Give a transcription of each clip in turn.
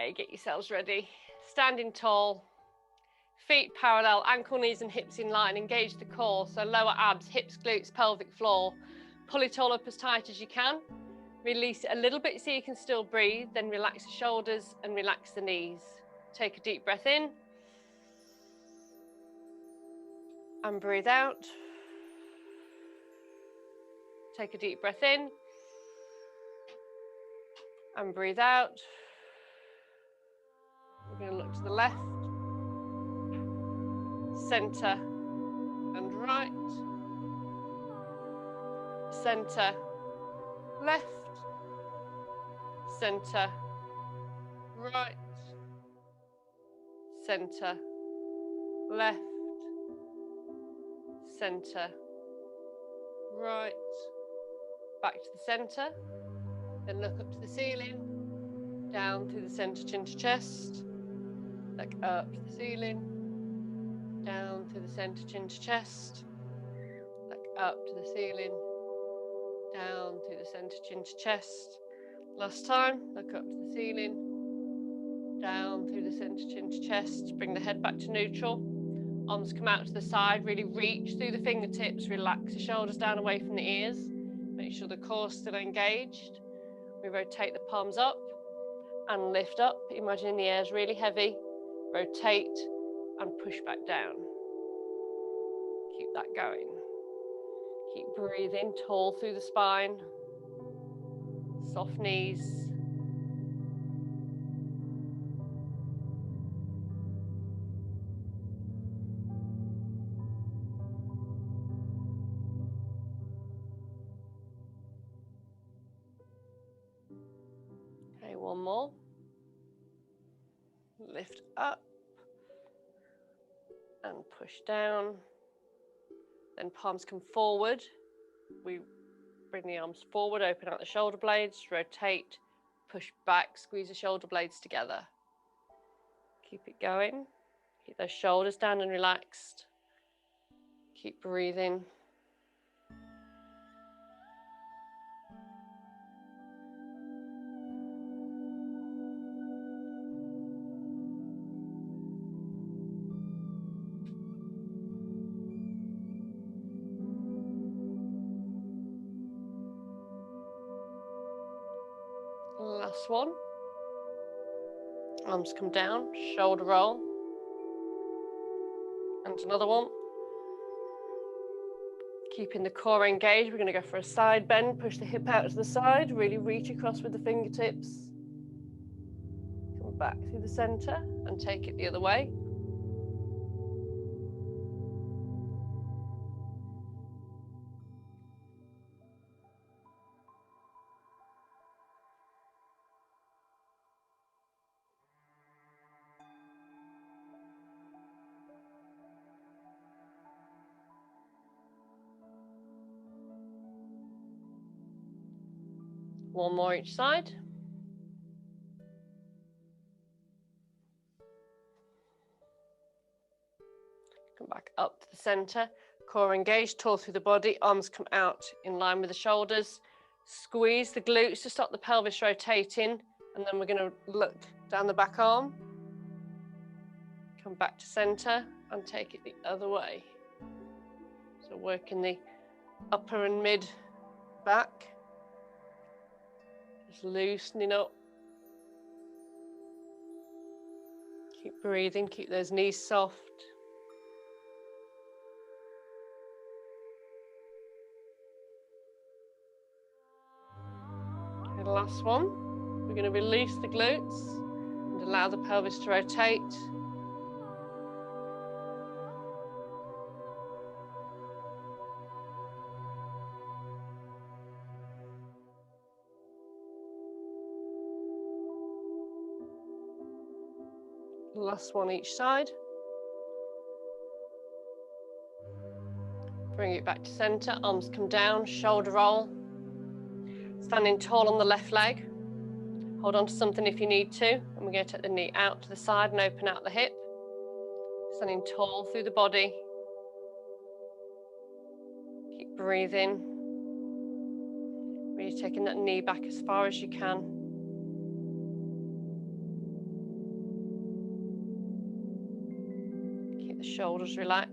Okay, get yourselves ready. Standing tall, feet parallel, ankle, knees and hips in line. Engage the core, so lower abs, hips, glutes, pelvic floor. Pull it all up as tight as you can. Release it a little bit so you can still breathe. Then relax the shoulders and relax the knees. Take a deep breath in. And breathe out. Take a deep breath in. And breathe out. We're going to look to the left, centre and right, centre, left, centre, right, centre, left, centre, right, back to the centre, then look up to the ceiling, down through the centre, chin to chest, look up to the ceiling, down through the centre, chin to chest, look up to the ceiling, down through the centre, chin to chest. Last time, look up to the ceiling, down through the centre, chin to chest. Bring the head back to neutral. Arms come out to the side, really reach through the fingertips, relax the shoulders down away from the ears. Make sure the core's still engaged. We rotate the palms up and lift up. Imagine the air's really heavy. Rotate and push back down. Keep that going. Keep breathing, tall through the spine. Soft knees. Okay, one more. Lift up and push down. Then palms come forward. We bring the arms forward, open out the shoulder blades, rotate, push back, squeeze the shoulder blades together. Keep it going. Keep those shoulders down and relaxed. Keep breathing. Last one. Arms come down, shoulder roll. And another one. Keeping the core engaged, we're going to go for a side bend, push the hip out to the side, really reach across with the fingertips. Come back through the centre and take it the other way. One more each side. Come back up to the centre. Core engaged, tall through the body. Arms come out in line with the shoulders. Squeeze the glutes to stop the pelvis rotating. And then we're going to look down the back arm. Come back to centre and take it the other way. So working the upper and mid back. Just loosening up. Keep breathing, keep those knees soft. Okay, the last one. We're going to release the glutes and allow the pelvis to rotate. Last one each side. Bring it back to centre, arms come down, shoulder roll. Standing tall on the left leg. Hold on to something if you need to. And we're going to take the knee out to the side and open out the hip. Standing tall through the body. Keep breathing. Really taking that knee back as far as you can. shoulders relaxed.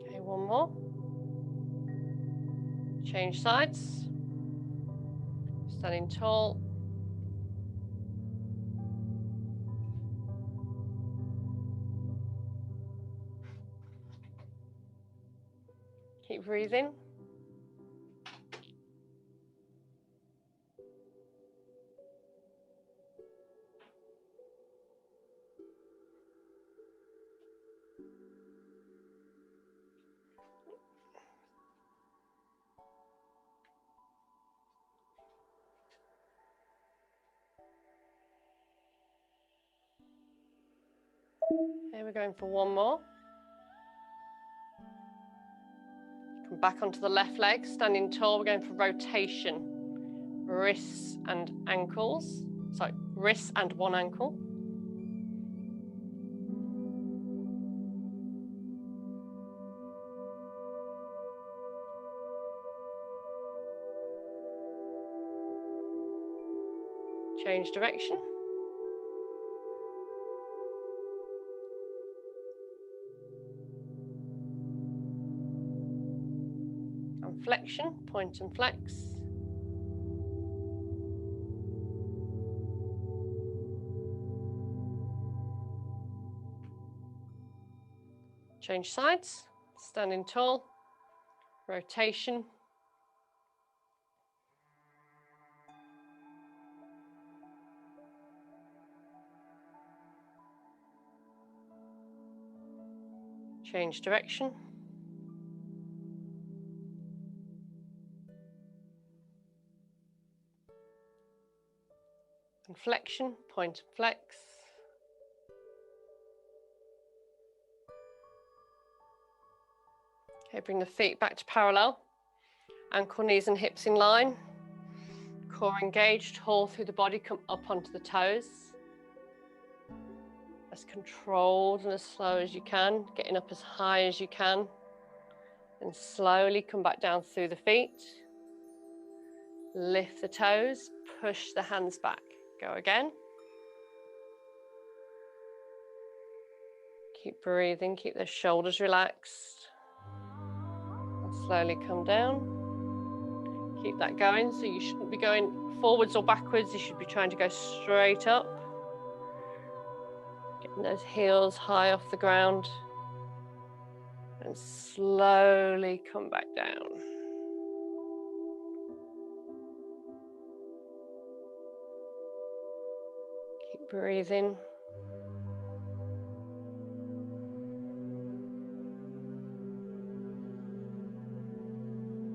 Okay, one more. Change sides. Standing tall. Keep breathing. Okay, we're going for one more. Come back onto the left leg, standing tall. We're going for rotation. Wrists and ankles. Sorry, wrists and one ankle. Change direction. And flexion, point and flex. Change sides, standing tall, rotation. Change direction. And flexion, point and flex. Okay, bring the feet back to parallel. Ankle, knees and hips in line. Core engaged, tall through the body, come up onto the toes. As controlled and as slow as you can, getting up as high as you can. And slowly come back down through the feet. Lift the toes, push the hands back. Go again. Keep breathing, keep the shoulders relaxed. And slowly come down. Keep that going, so you shouldn't be going forwards or backwards, you should be trying to go straight up. Getting those heels high off the ground. And slowly come back down. Keep breathing.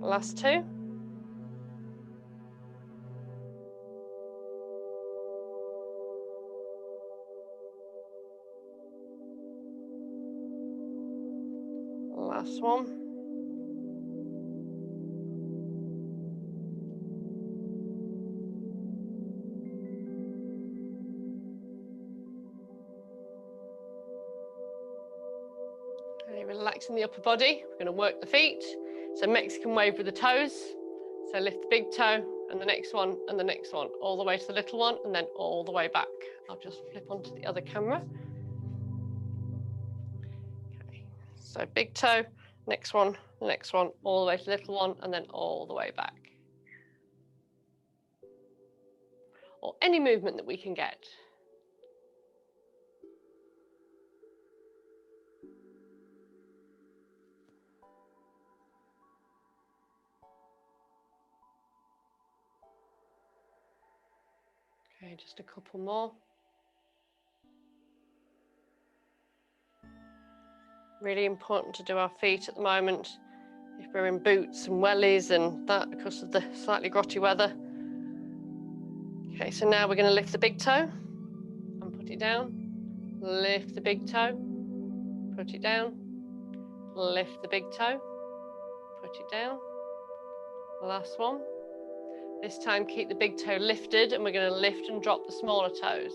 Last two. Last one. Okay, relaxing the upper body. We're going to work the feet. So Mexican wave with the toes. So lift the big toe and the next one and the next one, all the way to the little one and then all the way back. I'll just flip onto the other camera. Okay, so big toe, next one, the next one, all the way to the little one and then all the way back. Or any movement that we can get. Okay, just a couple more. Really important to do our feet at the moment. If we're in boots and wellies and that because of the slightly grotty weather. Okay, so now we're going to lift the big toe and put it down. Lift the big toe, put it down. Lift the big toe, put it down. Last one. This time keep the big toe lifted and we're going to lift and drop the smaller toes.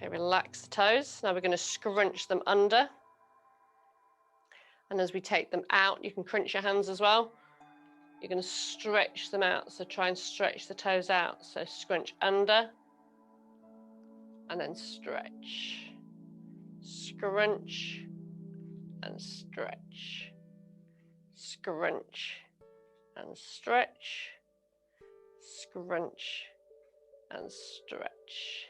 Okay, relax the toes. Now we're going to scrunch them under. And as we take them out, you can crunch your hands as well. You're going to stretch them out. So try and stretch the toes out. So scrunch under and then stretch. Scrunch and stretch. Scrunch and stretch. Scrunch and stretch.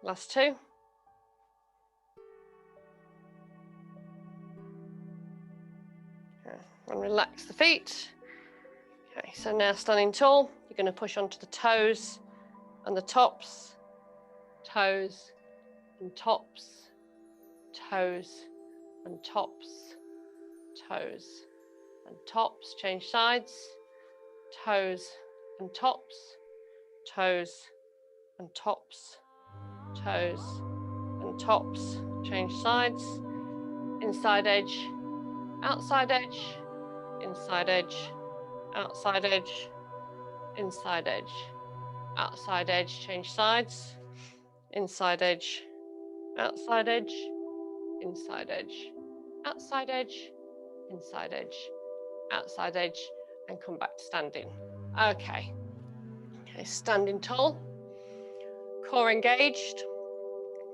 Last two. And relax the feet. Okay, so now standing tall, you're going to push onto the toes and the tops, toes and tops, toes and tops, toes and tops. Change sides, toes and tops, toes and tops, toes and tops. Change sides, inside edge, outside edge, inside edge, outside edge, inside edge, outside edge. Change sides, inside edge, outside edge, inside edge, outside edge, inside edge, outside edge, and come back to standing. Okay, standing tall, core engaged.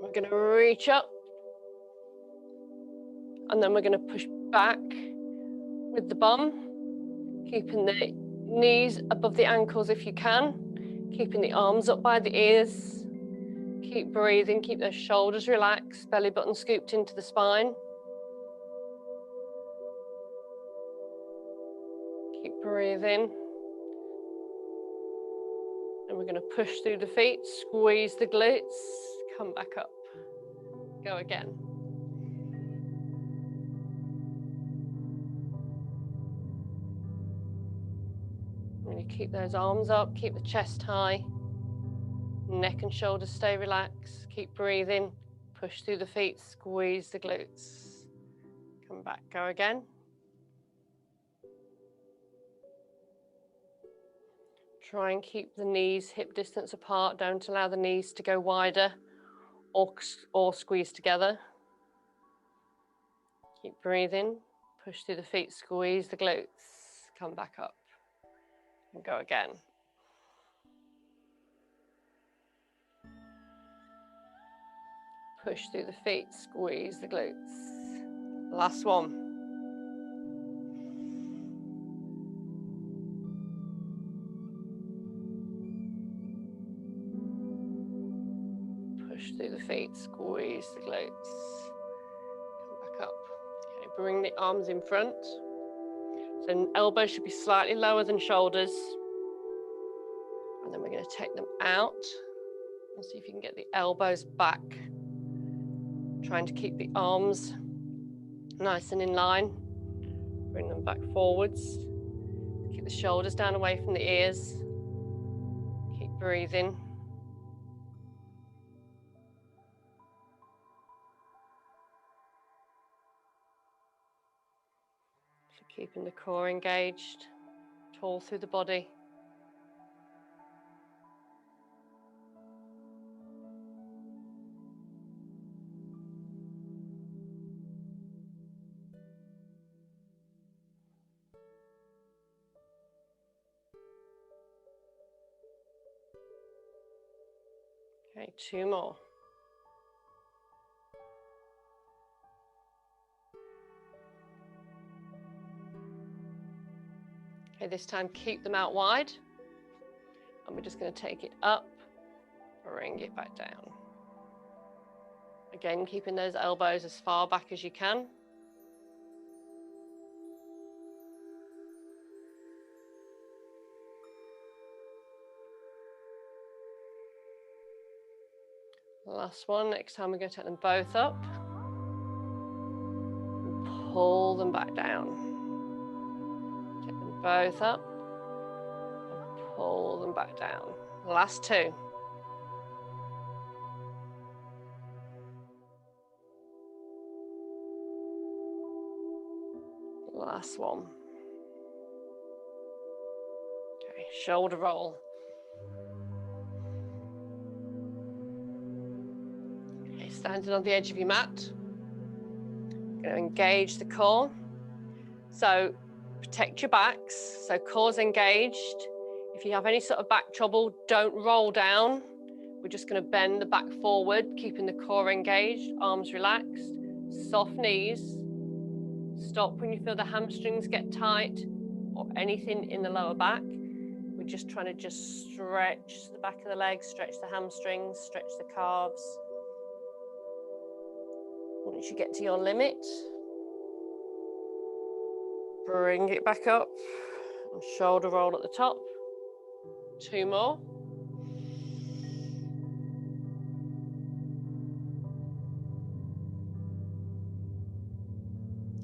We're going to reach up and then we're going to push back with the bum, keeping the knees above the ankles if you can, keeping the arms up by the ears. Keep breathing, keep those shoulders relaxed, belly button scooped into the spine. Keep breathing. And we're going to push through the feet, squeeze the glutes, come back up. Go again. And you keep those arms up, keep the chest high. Neck and shoulders stay relaxed. Keep breathing. Push through the feet, squeeze the glutes. Come back, go again. Try and keep the knees hip distance apart. Don't allow the knees to go wider or squeeze together. Keep breathing. Push through the feet, squeeze the glutes. Come back up. And go again. Push through the feet, squeeze the glutes. Last one. Push through the feet, squeeze the glutes. Come back up. Okay, bring the arms in front. So elbows should be slightly lower than shoulders. And then we're going to take them out and see if you can get the elbows back. Trying to keep the arms nice and in line. Bring them back forwards. Keep the shoulders down away from the ears. Keep breathing. So keeping the core engaged, tall through the body. Okay, two more. Okay, this time keep them out wide. And we're just going to take it up, bring it back down. Again, keeping those elbows as far back as you can. Last one, next time we're going to take them both up. And pull them back down. Take them both up. And pull them back down. Last two. Last one. Okay, shoulder roll. Standing on the edge of your mat. Going to engage the core. So protect your backs. So core's engaged. If you have any sort of back trouble, don't roll down. We're just going to bend the back forward, keeping the core engaged, arms relaxed, soft knees. Stop when you feel the hamstrings get tight or anything in the lower back. We're just trying to just stretch the back of the legs, stretch the hamstrings, stretch the calves. Once you get to your limit, bring it back up and shoulder roll at the top. 2 more.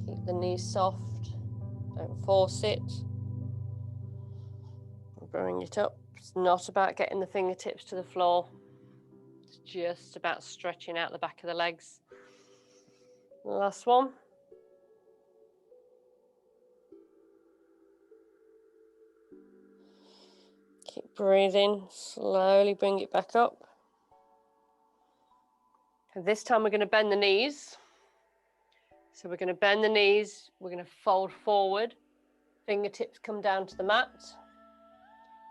Keep the knees soft, don't force it. Bring it up. It's not about getting the fingertips to the floor. It's just about stretching out the back of the legs. Last one. Keep breathing, slowly bring it back up. And this time we're going to bend the knees. So we're going to bend the knees, we're going to fold forward, fingertips come down to the mat,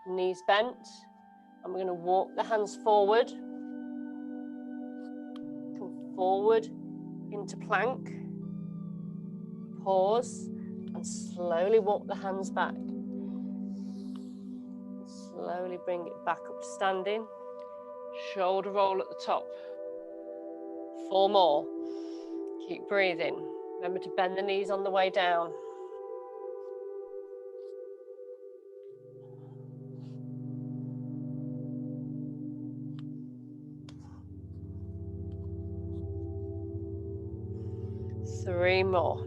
knees bent, and we're going to walk the hands forward, come forward into plank, pause, and slowly walk the hands back. Slowly bring it back up to standing, shoulder roll at the top. 4 more. Keep breathing. Remember to bend the knees on the way down. Three more.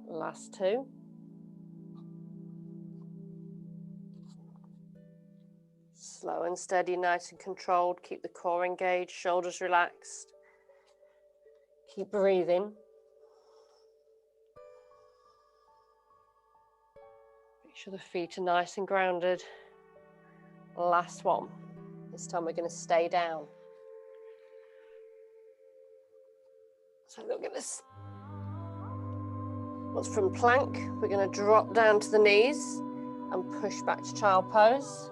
Last 2. Slow and steady, nice and controlled. Keep the core engaged, shoulders relaxed. Keep breathing. Make sure the feet are nice and grounded. Last one. This time we're going to stay down. So look at this. Once from plank, we're going to drop down to the knees and push back to child pose.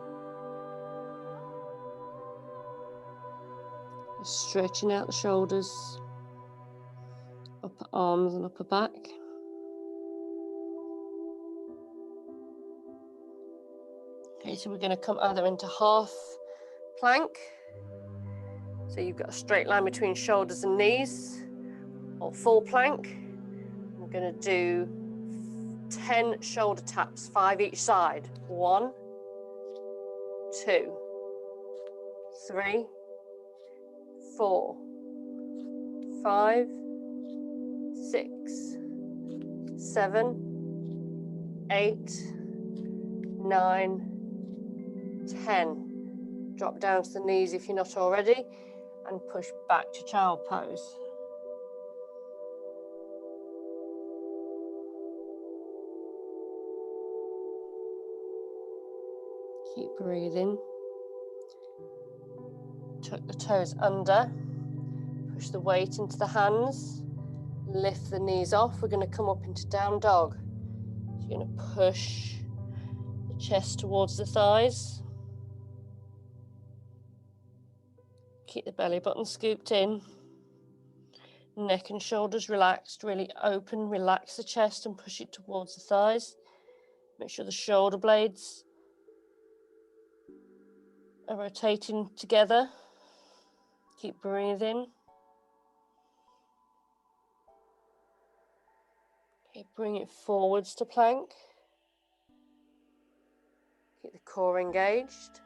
Just stretching out the shoulders, upper arms and upper back. Okay, so we're going to come either into half plank. So you've got a straight line between shoulders and knees, or full plank. We're going to do 10 shoulder taps, 5 each side. 1, 2, 3, 4, 5, 6, 7, 8, 9, 10. Drop down to the knees if you're not already, and push back to child pose. Keep breathing. Tuck the toes under. Push the weight into the hands. Lift the knees off. We're going to come up into down dog. So you're going to push the chest towards the thighs. Keep the belly button scooped in. Neck and shoulders relaxed. Really open. Relax the chest and push it towards the thighs. Make sure the shoulder blades are rotating together. Keep breathing. Okay, bring it forwards to plank. Keep the core engaged.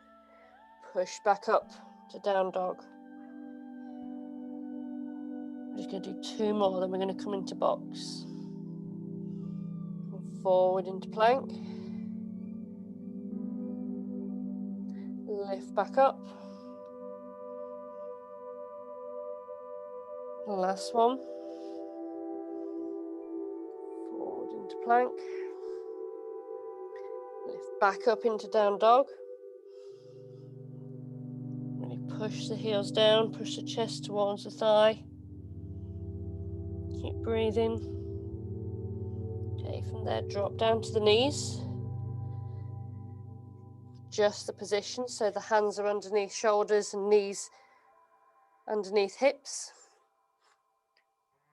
Push back up to down dog. We're just going to do 2 more, then we're going to come into box. Come forward into plank. Lift back up. Last one. Forward into plank. Lift back up into down dog. Really push the heels down, push the chest towards the thigh. Keep breathing. Okay, from there, drop down to the knees. Adjust the position so the hands are underneath shoulders and knees underneath hips.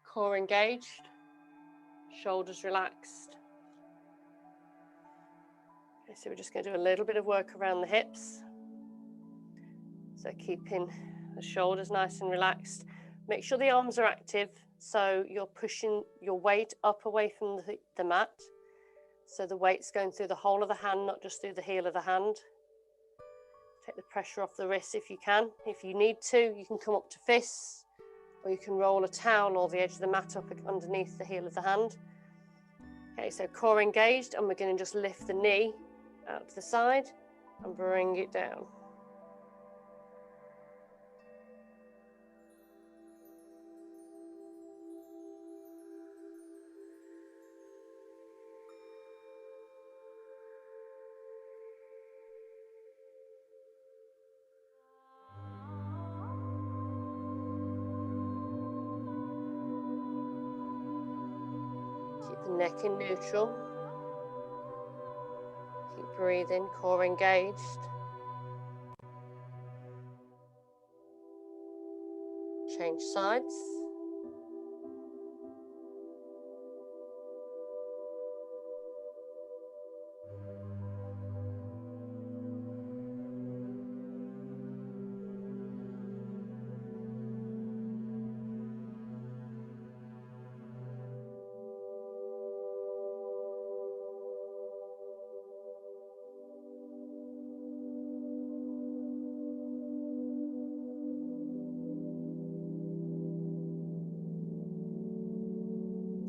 Core engaged, shoulders relaxed. Okay, so we're just going to do a little bit of work around the hips. So keeping the shoulders nice and relaxed. Make sure the arms are active, so you're pushing your weight up away from the mat. So the weight's going through the whole of the hand, not just through the heel of the hand. Take the pressure off the wrists if you can. If you need to, you can come up to fists, or you can roll a towel or the edge of the mat up underneath the heel of the hand. Okay, so core engaged, and we're going to just lift the knee out to the side and bring it down. Keep the neck in neutral. Keep breathing, core engaged. Change sides.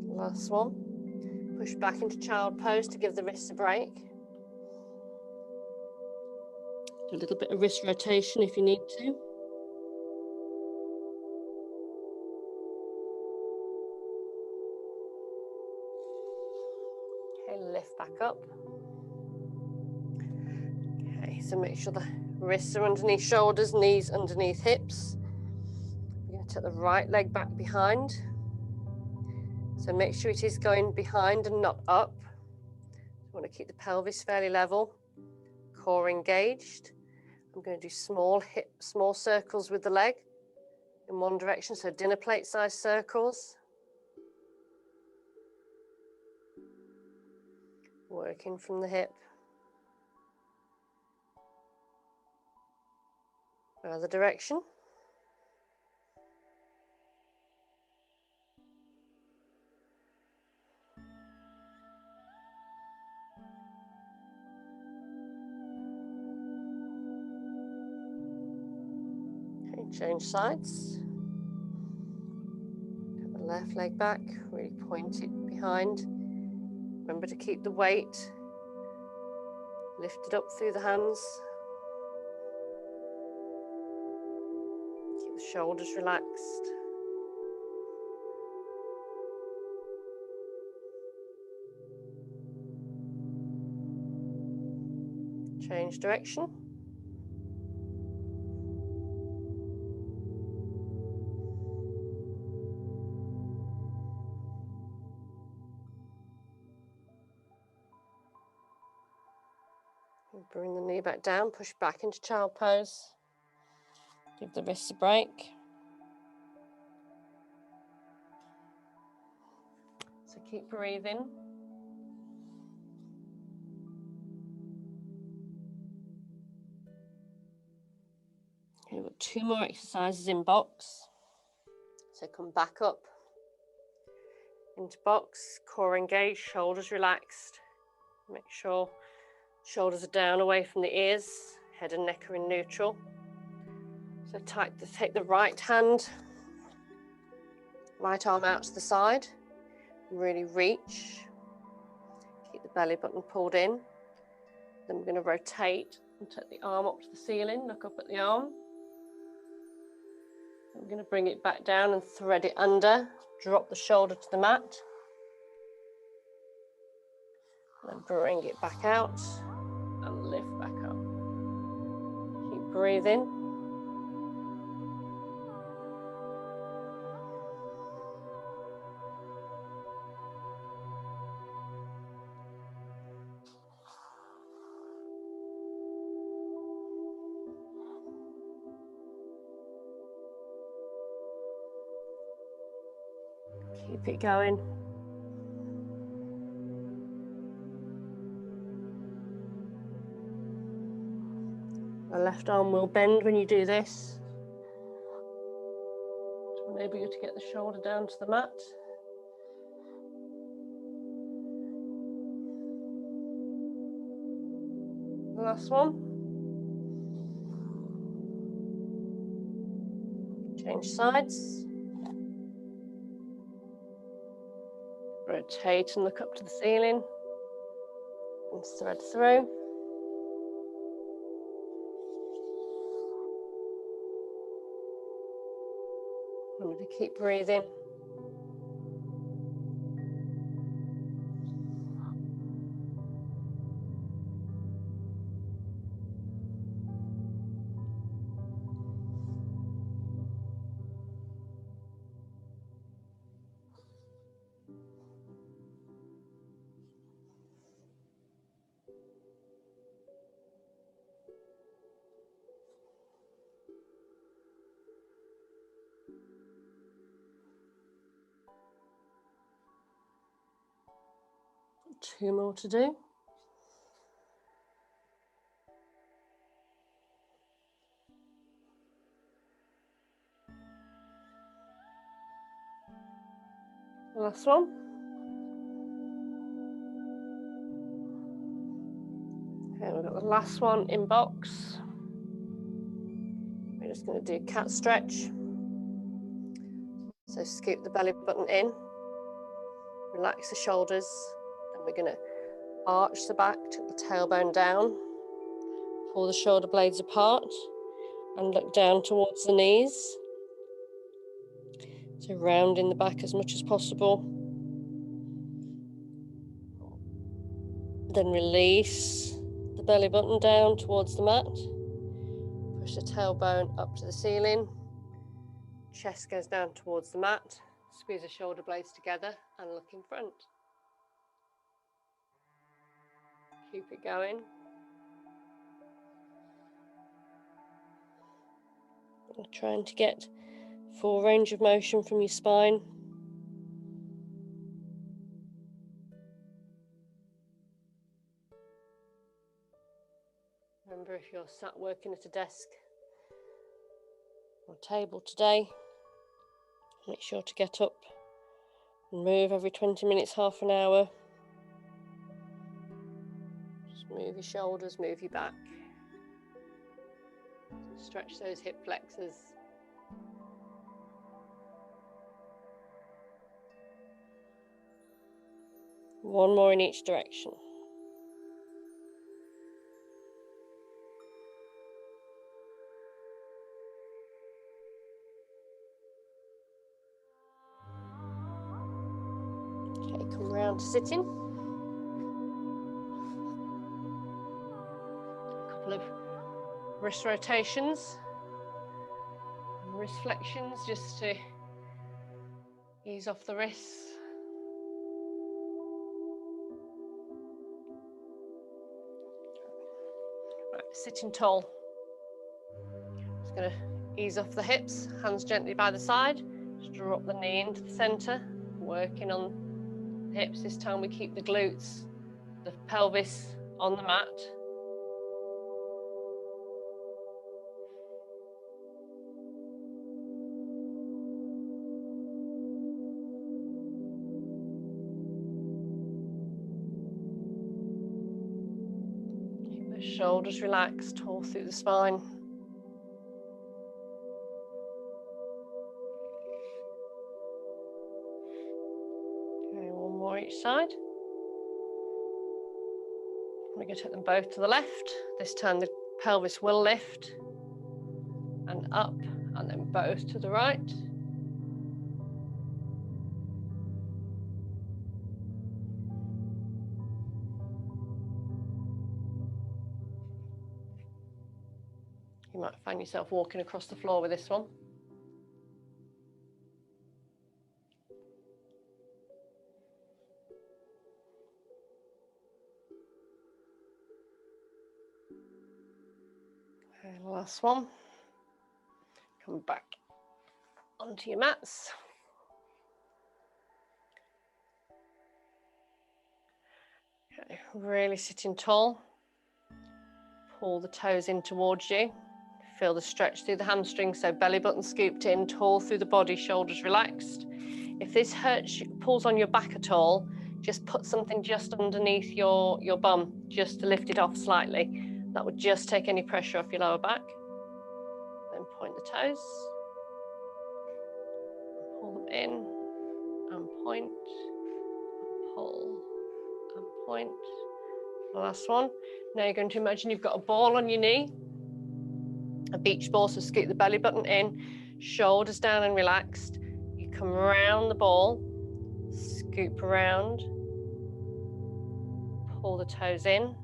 Last one. Push back into child pose to give the wrists a break. Do a little bit of wrist rotation if you need to. Okay, lift back up. Okay, so make sure the wrists are underneath shoulders, knees underneath hips. We're going to take the right leg back behind. So make sure it is going behind and not up. You want to keep the pelvis fairly level. Core engaged. I'm going to do small circles with the leg in one direction, so dinner plate size circles. Working from the hip. Other direction. Okay, change sides. Get the left leg back, really point it behind. Remember to keep the weight lifted up through the hands. Keep the shoulders relaxed. Change direction. Bring the knee back down, push back into child pose. Give the wrists a break. So keep breathing. Okay, we've got 2 more exercises in box. So come back up into box, core engaged, shoulders relaxed. Make sure shoulders are down away from the ears, head and neck are in neutral. So take the right hand, right arm out to the side, really reach. Keep the belly button pulled in. Then we're going to rotate And take the arm up to the ceiling, look up at the arm. I'm going to bring it back down and thread it under, drop the shoulder to the mat. And then bring it back out and lift back up. Keep breathing. Keep it going. The left arm will bend when you do this to enable you to get the shoulder down to the mat. The last one. Change sides. Rotate and look up to the ceiling and thread through. Remember to keep breathing. Two more to do. Last one. Okay, we've got the last one in box. We're just going to do cat stretch. So scoop the belly button in, relax the shoulders, then we're going to arch the back, tuck the tailbone down, pull the shoulder blades apart and look down towards the knees. So rounding the back as much as possible. Then release the belly button down towards the mat. Push the tailbone up to the ceiling. Chest goes down towards the mat. Squeeze the shoulder blades together and look in front. Keep it going. And trying to get full range of motion from your spine. Remember, if you're sat working at a desk or table today, make sure to get up and move every 20 minutes, half an hour. Just move your shoulders, move your back. Stretch those hip flexors. One more in each direction. Okay, come round to sitting. A couple of wrist rotations, and wrist flexions just to ease off the wrists. Right, sitting tall. Just going to ease off the hips, hands gently by the side. Just drop the knee into the centre, working on the hips. This time we keep the glutes, the pelvis on the mat. Shoulders relaxed all through the spine. Okay, one more each side. We're going to take them both to the left. This time the Pelvis will lift and up, and then both to the right. You might find yourself walking across the floor with this one. And last one. Come back onto your mats. Okay, really sitting tall. Pull the toes in towards you. Feel the stretch through the hamstrings, so belly button scooped in, tall through the body, shoulders relaxed. If this hurts, pulls on your back at all, just put something just underneath your bum, just to lift it off slightly. That would just take any pressure off your lower back. Then point the toes. Pull them in, and point, pull, and point. The last one. Now you're going to imagine you've got a ball on your knee, a beach ball, so scoot the belly button in, shoulders down and relaxed. You come around the ball, scoop around, pull the toes in,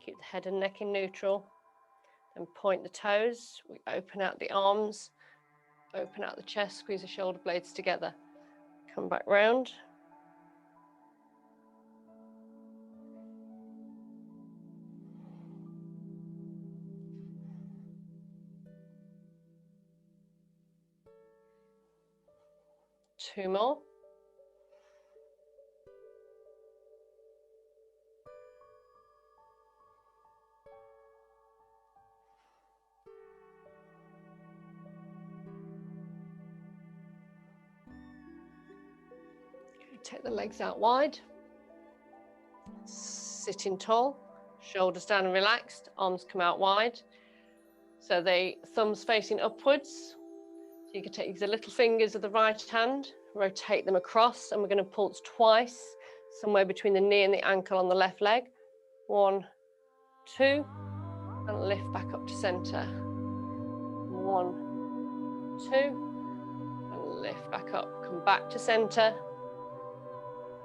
keep the head and neck in neutral, then point the toes. We open out the arms, open out the chest, squeeze the shoulder blades together. Come back round. Two more. Okay, take the legs out wide. Sitting tall, shoulders down and relaxed, arms come out wide. So the thumbs facing upwards. So you can take the little fingers of the right hand, rotate them across, and we're going to pulse twice, somewhere between the knee and the ankle on the left leg. 1, 2, and lift back up to center. 1, 2, and lift back up. Come back to center.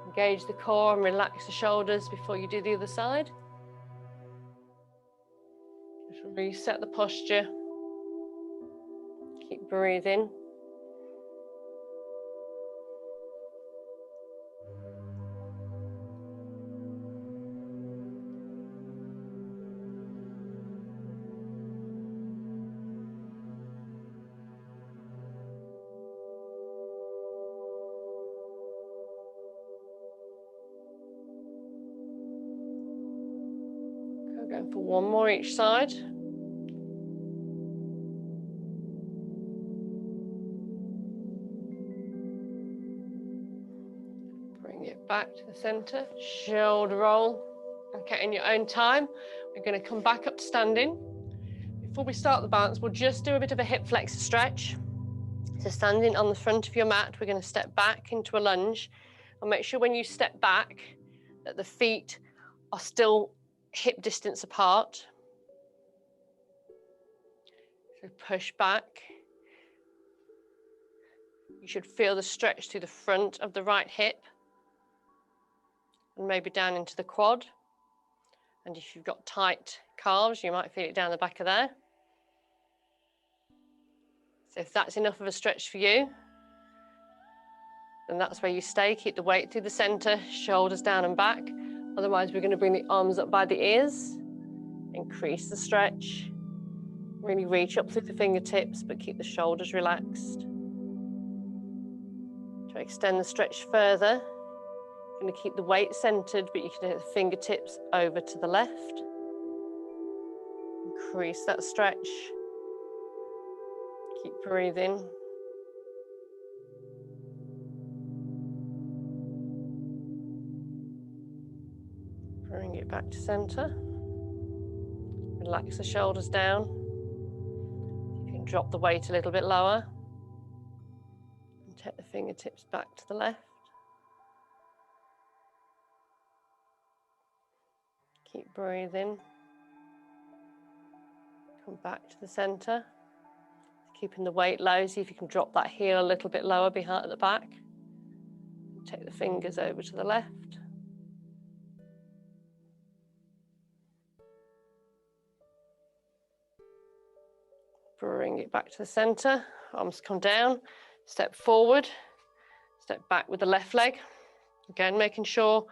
Engage the core and relax the shoulders before you do the other side. Just reset the posture. Keep breathing. Going for one more each side. Bring it back to the center, shoulder roll. Okay, in your own time, we're going to come back up to standing. Before we start the balance, we'll just do a bit of a hip flexor stretch. So standing on the front of your mat, we're going to step back into a lunge. And make sure when you step back that the feet are still hip distance apart. So push back. You should feel the stretch through the front of the right hip and maybe down into the quad. And if you've got tight calves, you might feel it down the back of there. So if that's enough of a stretch for you, then that's where you stay. Keep the weight through the center, shoulders down and back. Otherwise, we're going to bring the arms up by the ears. Increase the stretch. Really reach up through the fingertips, but keep the shoulders relaxed. To extend the stretch further, you're going to keep the weight centered, but you can take the fingertips over to the left. Increase that stretch. Keep breathing. Bring it back to center. Relax the shoulders down. You can drop the weight a little bit lower. And take the fingertips back to the left. Keep breathing. Come back to the center. Keeping the weight low. See if you can drop that heel a little bit lower behind at the back. Take the fingers over to the left. Bring it back to the center. Arms come down. Step forward. Step back with the left leg. Again, making sure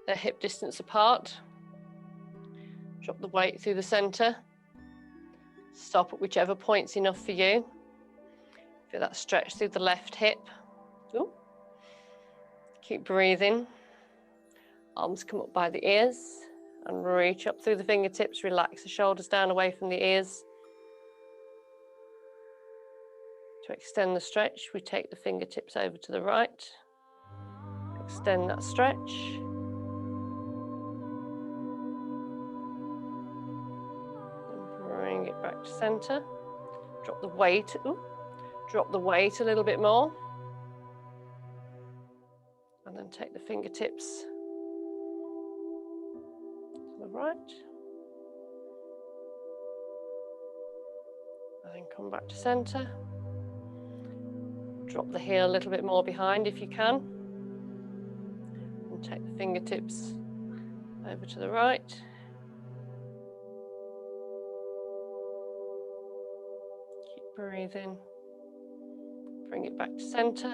they're hip distance apart. Drop the weight through the center. Stop at whichever point's enough for you. Feel that stretch through the left hip. Ooh. Keep breathing. Arms come up by the ears and reach up through the fingertips. Relax the shoulders down away from the ears. To extend the stretch, we take the fingertips over to the right. Extend that stretch. And bring it back to center. Drop the weight. Ooh. Drop the weight a little bit more. And then take the fingertips to the right. And then come back to center. Drop the heel a little bit more behind if you can. And take the fingertips over to the right. Keep breathing. Bring it back to center.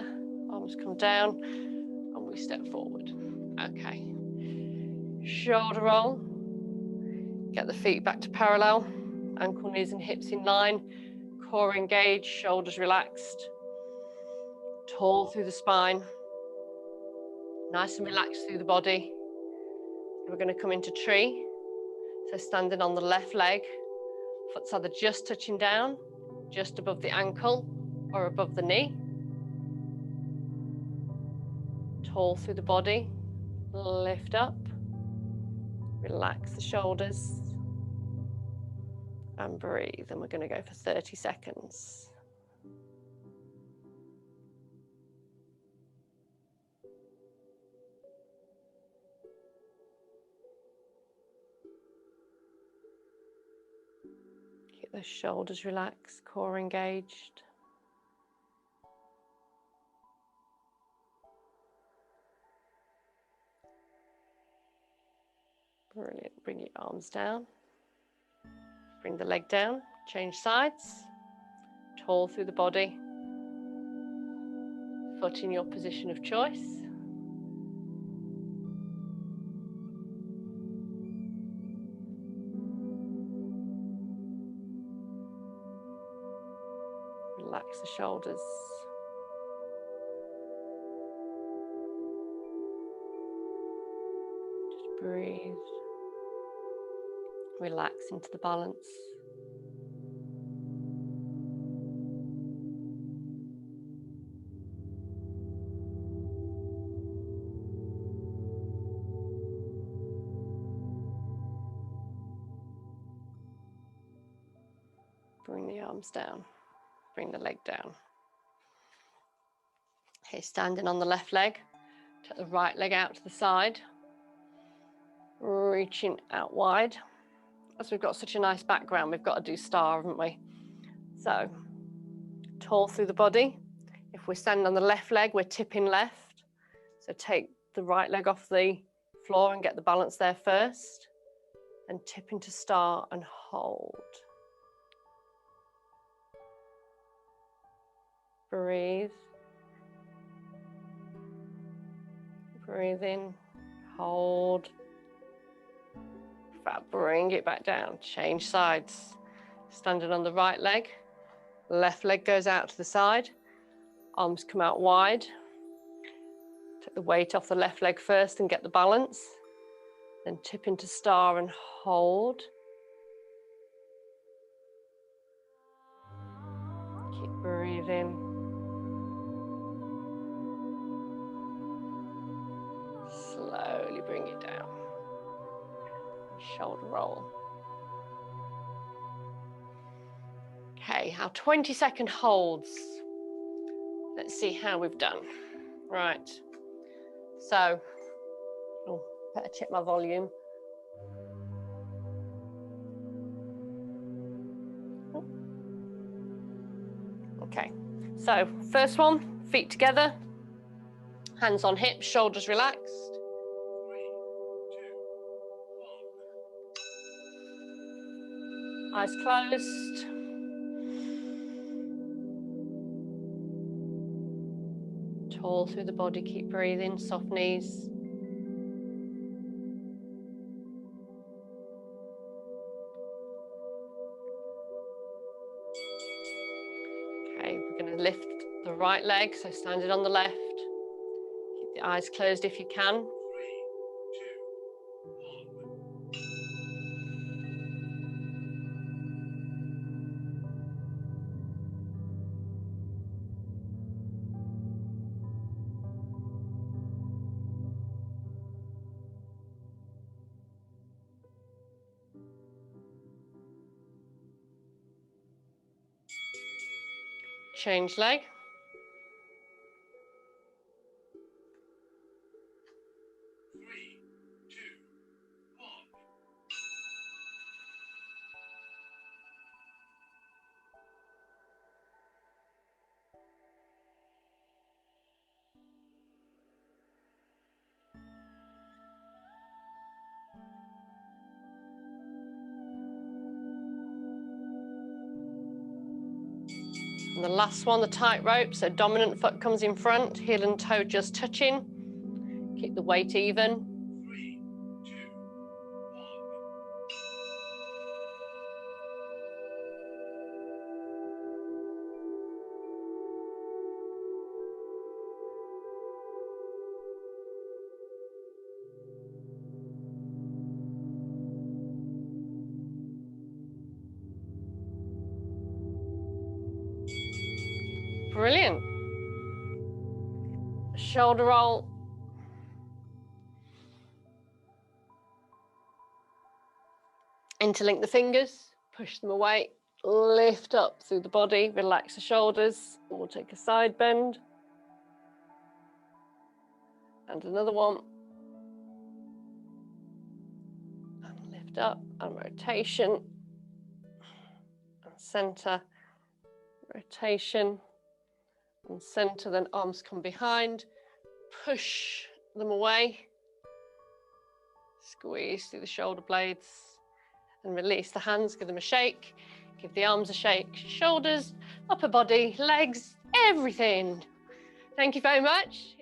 Arms come down and we step forward. Okay. Shoulder roll. Get the feet back to parallel. Ankle, knees and hips in line. Core engaged, shoulders relaxed. Tall through the spine. Nice and relaxed through the body. We're going to come into tree. So standing on the left leg. Foot's either just touching down, just above the ankle or above the knee. Tall through the body. Lift up. Relax the shoulders. And breathe. And we're going to go for 30 seconds. Keep those shoulders relaxed, core engaged. Brilliant. Bring your arms down. Bring the leg down. Change sides. Tall through the body. Foot in your position of choice. Relax the shoulders. Just breathe. Relax into the balance. Bring the arms down. Bring the leg down. Okay, standing on the left leg. Take the right leg out to the side. Reaching out wide. As we've got such a nice background, we've got to do star, haven't we? So, tall through the body. If we're standing on the left leg, we're tipping left. So take the right leg off the floor and get the balance there first. And tip into star and hold. Breathe. Breathe in, hold. Bring it back down, change sides. Standing on the right leg, left leg goes out to the side, arms come out wide. Take the weight off the left leg first and get the balance. Then tip into star and hold. Keep breathing. Slowly bring it down. Shoulder roll. Okay, our 20-second holds. Let's see how we've done. Right. So, better check my volume. Okay, so first one, feet together, hands on hips, shoulders relaxed. 3, 2, 1. Eyes closed. Tall through the body, keep breathing, soft knees. Okay, we're going to lift the right leg, so standing on the left. Keep the eyes closed if you can. 3, 2, 1. Change leg. And the last one, the tightrope. So dominant foot comes in front, heel and toe just touching. Keep the weight even. 3, 2, 1. Brilliant. Shoulder roll. Interlink the fingers, push them away, lift up through the body, relax the shoulders. We'll take a side bend. And another one. And lift up, and rotation. And center, rotation, and center, then arms come behind. Push them away. Squeeze through the shoulder blades. And release the hands, give them a shake. Give the arms a shake. Shoulders, upper body, legs, everything. Thank you very much.